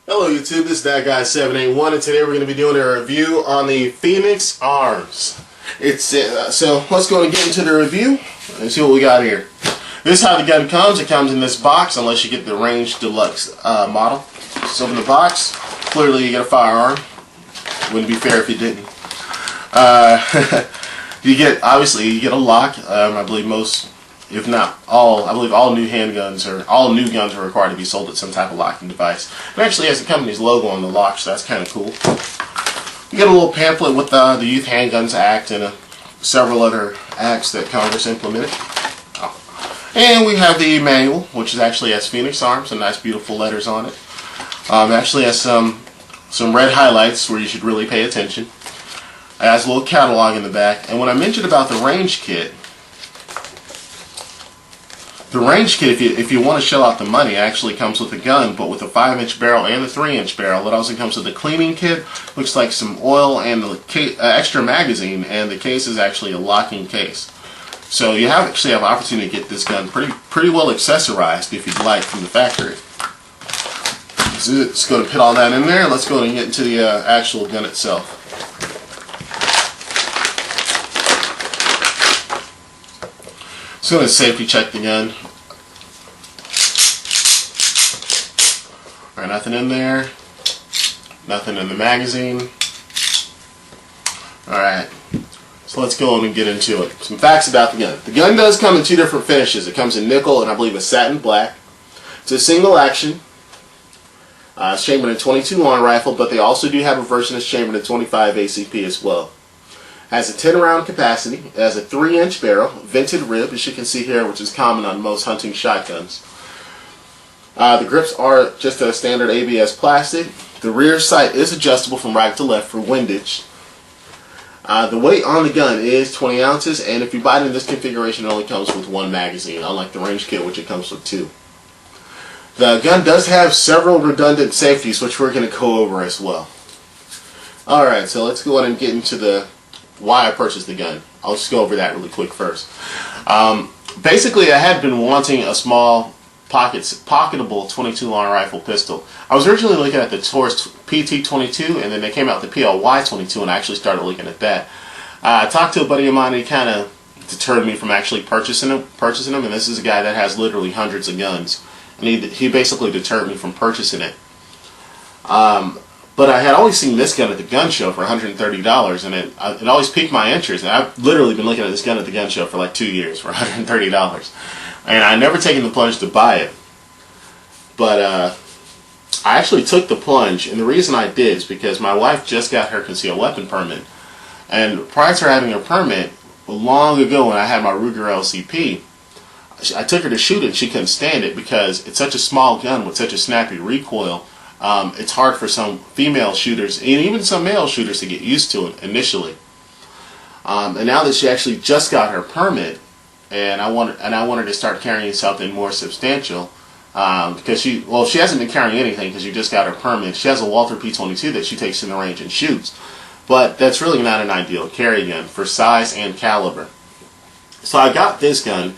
Hello YouTube, this is ThatGuy781 and today we're going to be doing a review on the Phoenix Arms. So let's go and get into the review and see what we got here. This is how the gun comes. It comes in this box unless you get the Range Deluxe model. Just open the box. Clearly you get a firearm. Wouldn't be fair if you didn't. You get a lock. I believe most, if not all, I believe all new handguns or all new guns are required to be sold with some type of locking device. It actually has the company's logo on the lock, so that's kind of cool. You get a little pamphlet with the Youth Handguns Act and several other acts that Congress implemented. And we have the manual, which actually has Phoenix Arms, some nice beautiful letters on it. It actually has some red highlights where you should really pay attention. It has a little catalog in the back. And when I mentioned about the range kit, if you want to shell out the money, it actually comes with a gun, but with a 5-inch barrel and a 3-inch barrel. It also comes with a cleaning kit, looks like some oil and the extra magazine, and the case is actually a locking case. So you actually have an opportunity to get this gun pretty well accessorized if you'd like from the factory. So let's go and put all that in there. Let's go and get into the actual gun itself. So I'm going to safety check the gun. Alright, nothing in there. Nothing in the magazine. Alright, so let's go on and get into it. Some facts about the gun. The gun does come in two different finishes. It comes in nickel and I believe a satin black. It's a single action. It's chambered in 22 long rifle, but they also do have a version that's chambered in 25 ACP as well. Has a 10-round capacity. It has a 3-inch barrel, vented rib, as you can see here, which is common on most hunting shotguns. The grips are just a standard ABS plastic. The rear sight is adjustable from right to left for windage. The weight on the gun is 20 ounces, and if you buy it in this configuration, it only comes with one magazine, unlike the range kit, which it comes with two. The gun does have several redundant safeties, which we're going to go over as well. Alright, so let's go ahead and get into why I purchased the gun. I'll just go over that really quick first. Basically, I had been wanting a small, pocketable 22 long rifle pistol. I was originally looking at the Taurus PT22, and then they came out with the PLY22, and I actually started looking at that. I talked to a buddy of mine, and he kind of deterred me from actually purchasing them, and this is a guy that has literally hundreds of guns, and he basically deterred me from purchasing it. But I had always seen this gun at the gun show for $130, and it always piqued my interest. And I've literally been looking at this gun at the gun show for like 2 years for $130. And I'd never taken the plunge to buy it. But I actually took the plunge, and the reason I did is because my wife just got her concealed weapon permit. And prior to her having her permit, long ago when I had my Ruger LCP, I took her to shoot it, and she couldn't stand it because it's such a small gun with such a snappy recoil. It's hard for some female shooters and even some male shooters to get used to it initially. And now that she actually just got her permit, and I wanted to start carrying something more substantial, because she hasn't been carrying anything because she just got her permit. She has a Walther P22 that she takes in the range and shoots, but that's really not an ideal carry gun for size and caliber. So I got this gun.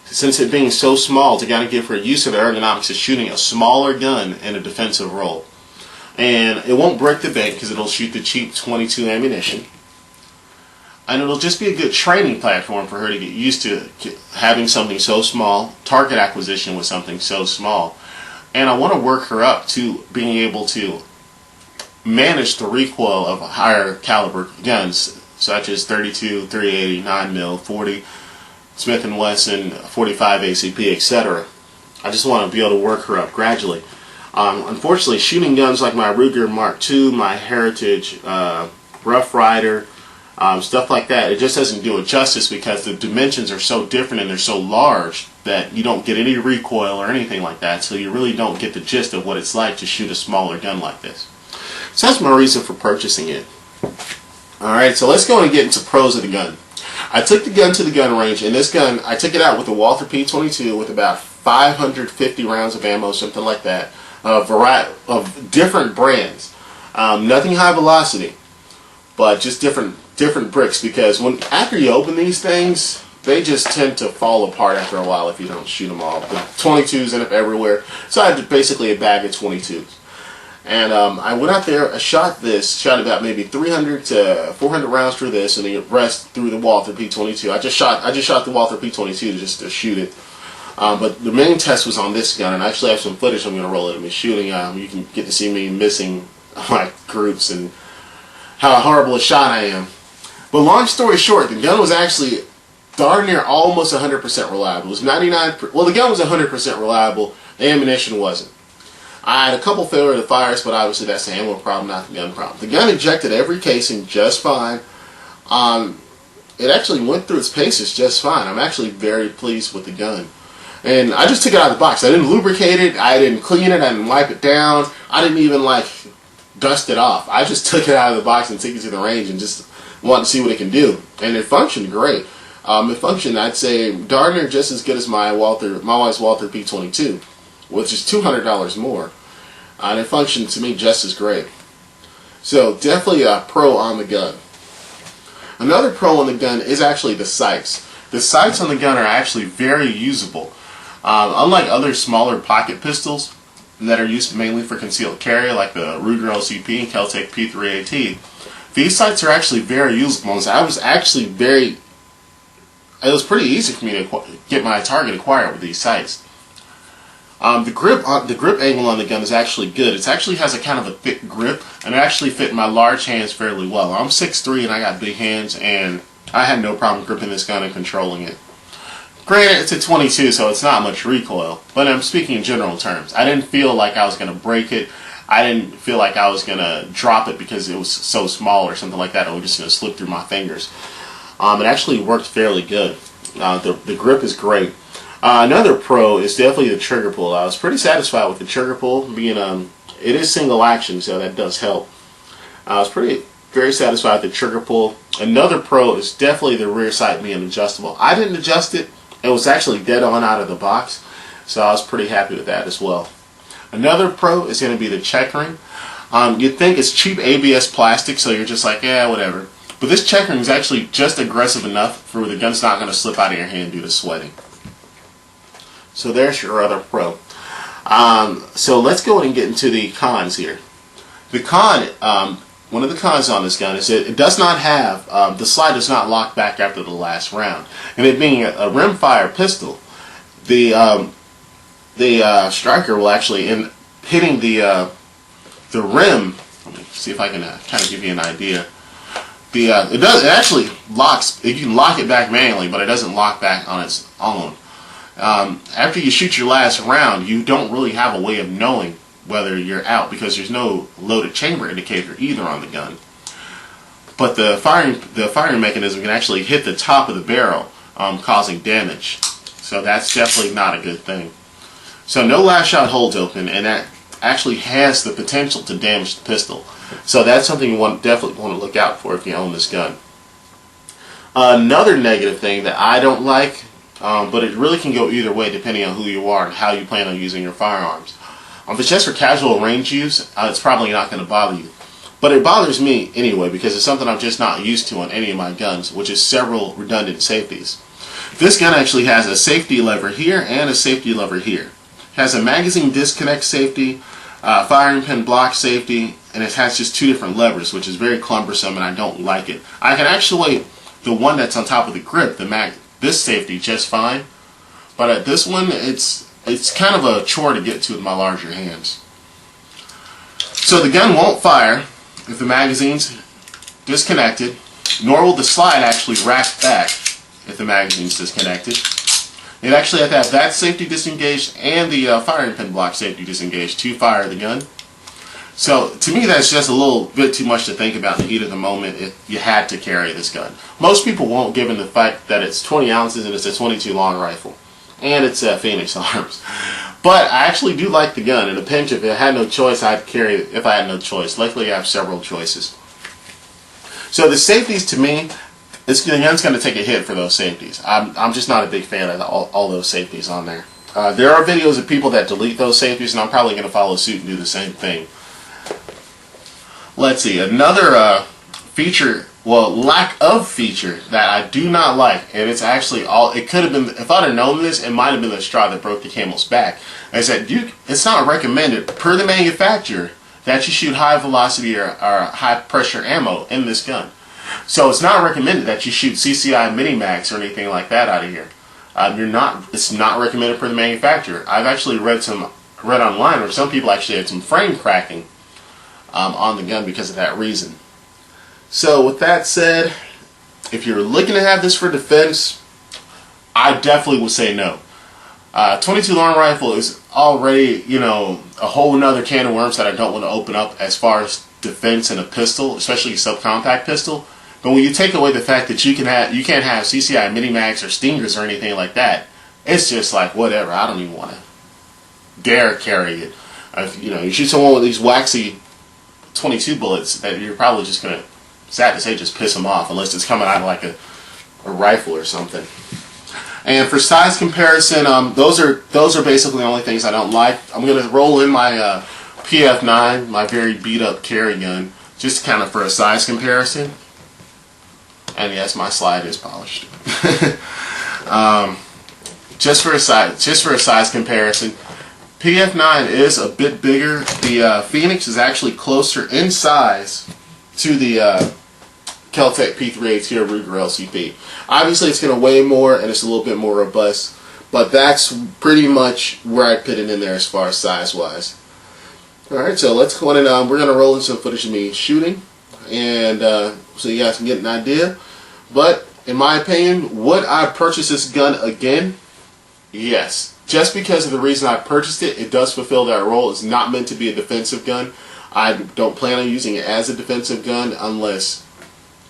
Since it being so small, to kind of give her use of the ergonomics of shooting a smaller gun in a defensive role. And it won't break the bank because it'll shoot the cheap 22 ammunition. And it'll just be a good training platform for her to get used to having something so small, target acquisition with something so small. And I want to work her up to being able to manage the recoil of higher caliber guns, such as 32, 380, 9mm, 40, Smith & Wesson, 45 ACP, etc. I just want to be able to work her up gradually. Unfortunately, shooting guns like my Ruger Mark II, my Heritage Rough Rider, stuff like that, it just doesn't do it justice because the dimensions are so different and they're so large that you don't get any recoil or anything like that, so you really don't get the gist of what it's like to shoot a smaller gun like this. So that's my reason for purchasing it. Alright, so let's go and get into pros of the gun. I took the gun to the gun range, and this gun, I took it out with a Walther P22 with about 550 rounds of ammo, something like that, a variety of different brands. Nothing high velocity, but just different bricks, because after you open these things, they just tend to fall apart after a while if you don't shoot them all. The 22s end up everywhere, so I had basically a bag of 22s. And I went out there, I shot about maybe 300 to 400 rounds through this, and the rest through the Walther P22. I just shot the Walther P22 just to shoot it. But the main test was on this gun, and I actually have some footage I'm going to roll of me shooting. You can get to see me missing my groups and how horrible a shot I am. But long story short, the gun was actually darn near almost 100% reliable. It was 99%. Well, the gun was 100% reliable. The ammunition wasn't. I had a couple failure to fires, but obviously that's the ammo problem, not the gun problem. The gun ejected every casing just fine. It actually went through its paces just fine. I'm actually very pleased with the gun. And I just took it out of the box. I didn't lubricate it. I didn't clean it. I didn't wipe it down. I didn't even dust it off. I just took it out of the box and took it to the range and just wanted to see what it can do. And it functioned great. It functioned, I'd say, darn near just as good as my wife's Walther P22, which is $200 more. And it functioned to me just as great. So definitely a pro on the gun. Another pro on the gun is actually the sights. The sights on the gun are actually very usable. Unlike other smaller pocket pistols that are used mainly for concealed carry, like the Ruger LCP and kel-tec P3AT, these sights are actually very usable. So it was pretty easy for me to get my target acquired with these sights. The grip angle on the gun is actually good. It actually has a kind of a thick grip, and it actually fit my large hands fairly well. I'm 6'3" and I got big hands, and I had no problem gripping this gun and controlling it. Granted, it's a 22, so it's not much recoil, but I'm speaking in general terms. I didn't feel like I was going to break it. I didn't feel like I was going to drop it because it was so small or something like that. It was just going to slip through my fingers. It actually worked fairly good. The grip is great. Another pro is definitely the trigger pull. I was pretty satisfied with the trigger pull, being it is single action, so that does help. I was very satisfied with the trigger pull. Another pro is definitely the rear sight being adjustable. I didn't adjust it. It was actually dead on out of the box, so I was pretty happy with that as well. Another pro is going to be the checkering. You'd think it's cheap ABS plastic, so you're just like, yeah, whatever. But this checkering is actually just aggressive enough for the gun's not going to slip out of your hand due to sweating. So there's your other pro. So let's go and get into the cons here. The con, one of the cons on this gun is that it does not have, the slide does not lock back after the last round. And it being a rimfire pistol, the striker will actually, in hitting the rim, let me see if I can kind of give you an idea. It actually locks. You can lock it back manually, but it doesn't lock back on its own. After you shoot your last round, you don't really have a way of knowing whether you're out because there's no loaded chamber indicator either on the gun. But the firing mechanism can actually hit the top of the barrel, causing damage. So that's definitely not a good thing. So no last shot holds open, and that actually has the potential to damage the pistol. So that's something you definitely want to look out for if you own this gun. Another negative thing that I don't like, but it really can go either way depending on who you are and how you plan on using your firearms. If it's just for casual range use, it's probably not going to bother you. But it bothers me anyway because it's something I'm just not used to on any of my guns, which is several redundant safeties. This gun actually has a safety lever here and a safety lever here. It has a magazine disconnect safety, firing pin block safety, and it has just two different levers, which is very cumbersome and I don't like it. I can actuate the one that's on top of the grip, this safety, just fine, but this one, it's kind of a chore to get to with my larger hands. So the gun won't fire if the magazine's disconnected, nor will the slide actually rack back if the magazine's disconnected. It actually has to have that safety disengaged and the firing pin block safety disengaged to fire the gun. So to me that's just a little bit too much to think about in the heat of the moment if you had to carry this gun. Most people won't, given the fact that it's 20 ounces and it's a 22 long rifle. And it's Phoenix Arms. But I actually do like the gun. In a pinch, if I had no choice, I'd carry it if I had no choice. Luckily I have several choices. So the safeties, to me, the gun's going to take a hit for those safeties. I'm just not a big fan of all those safeties on there. There are videos of people that delete those safeties, and I'm probably going to follow suit and do the same thing. Let's see, another feature, well, lack of feature that I do not like, and it's actually it could have been, if I'd have known this, it might have been the straw that broke the camel's back. I said, it's not recommended, per the manufacturer, that you shoot high velocity or high pressure ammo in this gun. So it's not recommended that you shoot CCI Minimax or anything like that out of here. It's not recommended for the manufacturer. I've actually read online where some people actually had some frame cracking on the gun because of that reason. So with that said, if you're looking to have this for defense, I definitely would say no. 22 long rifle is already, a whole nother can of worms that I don't want to open up as far as defense in a pistol, especially a subcompact pistol. But when you take away the fact that you can't have CCI Minimax or Stingers or anything like that, it's just like whatever. I don't even want to dare carry it. You shoot someone with these waxy 22 bullets that you're probably just gonna, sad to say, just piss them off unless it's coming out of like a rifle or something. And for size comparison, those are basically the only things I don't like. I'm gonna roll in my PF9, my very beat up carry gun, just kind of for a size comparison. And yes, my slide is polished. Just for a size comparison, PF9 is a bit bigger. The Phoenix is actually closer in size to the kel-tec P3A Ruger LCP. Obviously, it's going to weigh more and it's a little bit more robust, but that's pretty much where I put it in there as far as size-wise. All right, so let's go in and we're going to roll in some footage of me shooting, and so you guys can get an idea. But in my opinion, would I purchase this gun again? Yes. Just because of the reason I purchased it, it does fulfill that role. It's not meant to be a defensive gun. I don't plan on using it as a defensive gun unless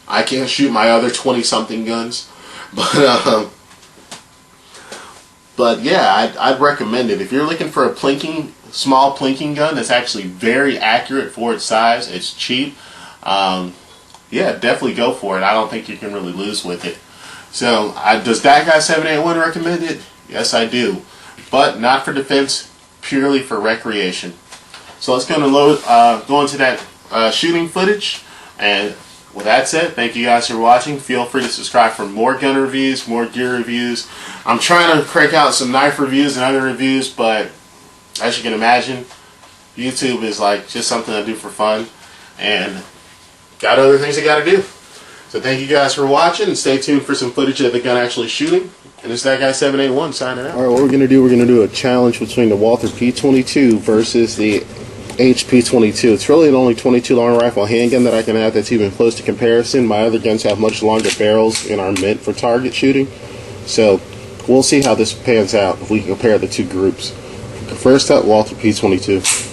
I can't shoot my other 20-something guns. But yeah, I'd recommend it. If you're looking for a small plinking gun that's actually very accurate for its size, it's cheap, yeah, definitely go for it. I don't think you can really lose with it. So, does that guy 781 recommend it? Yes, I do. But not for defense, purely for recreation. So let's go into that shooting footage. And with that said, thank you guys for watching. Feel free to subscribe for more gun reviews, more gear reviews. I'm trying to crank out some knife reviews and other reviews, but as you can imagine, YouTube is like just something I do for fun. And got other things I got to do. So thank you guys for watching, and stay tuned for some footage of the gun actually shooting. And it's that guy 781 signing out. Alright, what we're going to do a challenge between the Walther P22 versus the HP22. It's really the only 22 long rifle handgun that I can have that's even close to comparison. My other guns have much longer barrels and are meant for target shooting. So we'll see how this pans out if we compare the two groups. First up, Walther P22.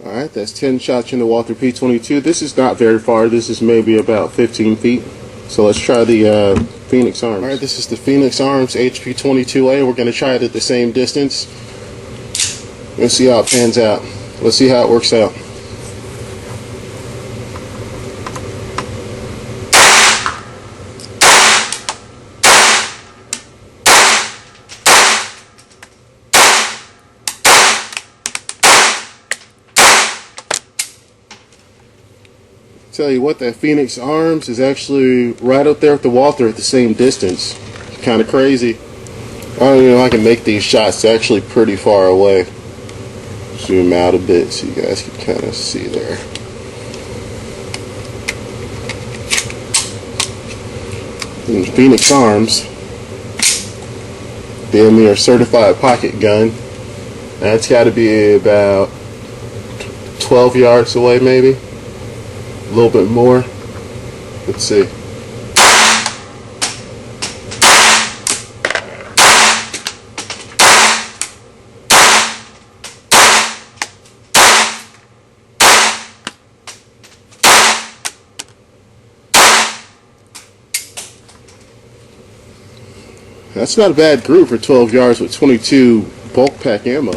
Alright, that's 10 shots in the Walther P22. This is not very far. This is maybe about 15 feet. So let's try the Phoenix Arms. Alright, this is the Phoenix Arms HP22A. We're going to try it at the same distance. Let's see how it pans out. Let's see how it works out. Tell you what, that Phoenix Arms is actually right up there with the Walther at the same distance. Kind of crazy. I don't even know if I can make these shots. It's actually pretty far away. Zoom out a bit so you guys can kind of see there. And Phoenix Arms, being their certified pocket gun, that's got to be about 12 yards away maybe. A little bit more. Let's see. That's not a bad group for 12 yards with 22 bulk pack ammo.